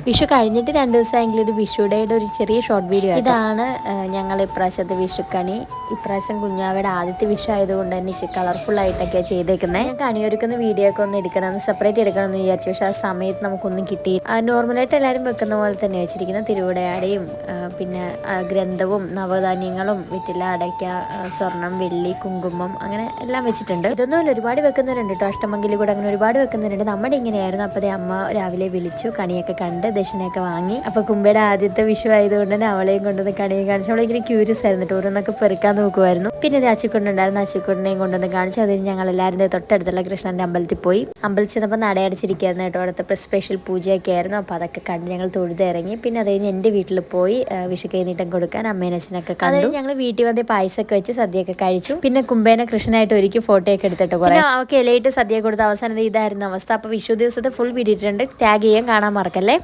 വിഷു കഴിഞ്ഞിട്ട് 2 ദിവസമെങ്കിലും ഇത് വിഷുടേയുടെ ഒരു ചെറിയ ഷോർട്ട് വീഡിയോ. ഇതാണ് ഞങ്ങൾ ഇപ്രാവശ്യത്തെ വിഷുക്കണി. ഇപ്രാവശ്യം കുഞ്ഞാവയുടെ ആദ്യത്തെ വിഷു ആയതുകൊണ്ട് തന്നെ ഇച്ചിരി കളർഫുൾ ആയിട്ടൊക്കെ ചെയ്തേക്കുന്നത്. ഞാൻ കണിയൊരുക്കുന്ന വീഡിയോ ഒക്കെ ഒന്ന് എടുക്കണം, സെപ്പറേറ്റ് എടുക്കണമെന്ന് വിചാരിച്ചു. പക്ഷേ ആ സമയത്ത് നമുക്കൊന്നും കിട്ടി. നോർമലായിട്ട് എല്ലാവരും വെക്കുന്ന പോലെ തന്നെ വെച്ചിരിക്കുന്ന തിരുവടയാടയും പിന്നെ ഗ്രന്ഥവും നവധാന്യങ്ങളും വിറ്റില, അടയ്ക്ക, സ്വർണം, വെള്ളി, കുങ്കുമം, അങ്ങനെ എല്ലാം വെച്ചിട്ടുണ്ട്. ഇതൊന്നും ഒരുപാട് വെക്കുന്നവരുണ്ട് കേട്ടോ. അഷ്ടമംഗലി കൂടെ അങ്ങനെ ഒരുപാട് വെക്കുന്നവരുണ്ട്. നമ്മുടെ ഇങ്ങനെയായിരുന്നു. അപ്പോൾ അമ്മ രാവിലെ വിളിച്ചു, കണിയൊക്കെ കണ്ട് ദക്ഷിണയൊക്കെ വാങ്ങി. അപ്പോൾ കുമ്പയുടെ ആദ്യത്തെ വിഷു ആയതുകൊണ്ട് തന്നെ അവളെയും കൊണ്ടുവന്ന് കണിയെ കാണിച്ചു. അവളിങ്ങനെ ക്യൂരിയസ് ആയിരുന്നു കേട്ടോ, ഓരോന്നൊക്കെ പെറുക്കാൻ നോക്കുമായിരുന്നു. പിന്നെ ഇത് അച്ചിക്കൊണ്ടുണ്ടായിരുന്നു, അച്ചിക്കൊണ്ടിനെയും കൊണ്ടുവന്ന് കാണിച്ചു. അതിന് ഞങ്ങൾ എല്ലാവരും തൊട്ടടുത്തുള്ള കൃഷ്ണന്റെ അമ്പലത്തിൽ പോയി. അമ്പലത്തിൽ ചെന്നപ്പോൾ നടയടച്ചിരിക്കുകയായിരുന്നു കേട്ടോ. അടുത്ത സ്പെഷ്യൽ പൂജയൊക്കെ ആയിരുന്നു. അപ്പോൾ അതൊക്കെ കണ്ട് ഞങ്ങൾ തൊഴുതിറങ്ങി. പിന്നെ അത് കഴിഞ്ഞ് എൻ്റെ വീട്ടിൽ പോയി വിഷു കൈനീട്ടം കൊടുക്കാൻ അമ്മേനച്ഛനൊക്കെ കണ്ടു. ഞങ്ങൾ വീട്ടിൽ വന്ന് പായസമൊക്കെ വെച്ച് സദ്യയൊക്കെ കഴിച്ചു. പിന്നെ കുമ്പേനെ കൃഷ്ണനായിട്ട് ഒരുക്കി ഫോട്ടോയൊക്കെ എടുത്തിട്ട് കുറെ അവർക്ക് ഇലയിട്ട് സദ്യ കൊടുത്ത അവസാനം ഇതായിരുന്നു അവസ്ഥ. അപ്പോൾ വിഷു ദിവസത്തെ ഫുൾ വീഡിയോ ഇട്ടിട്ടുണ്ട്. ടാഗ് ചെയ്യാൻ കാണാൻ മറക്കല്ലേ.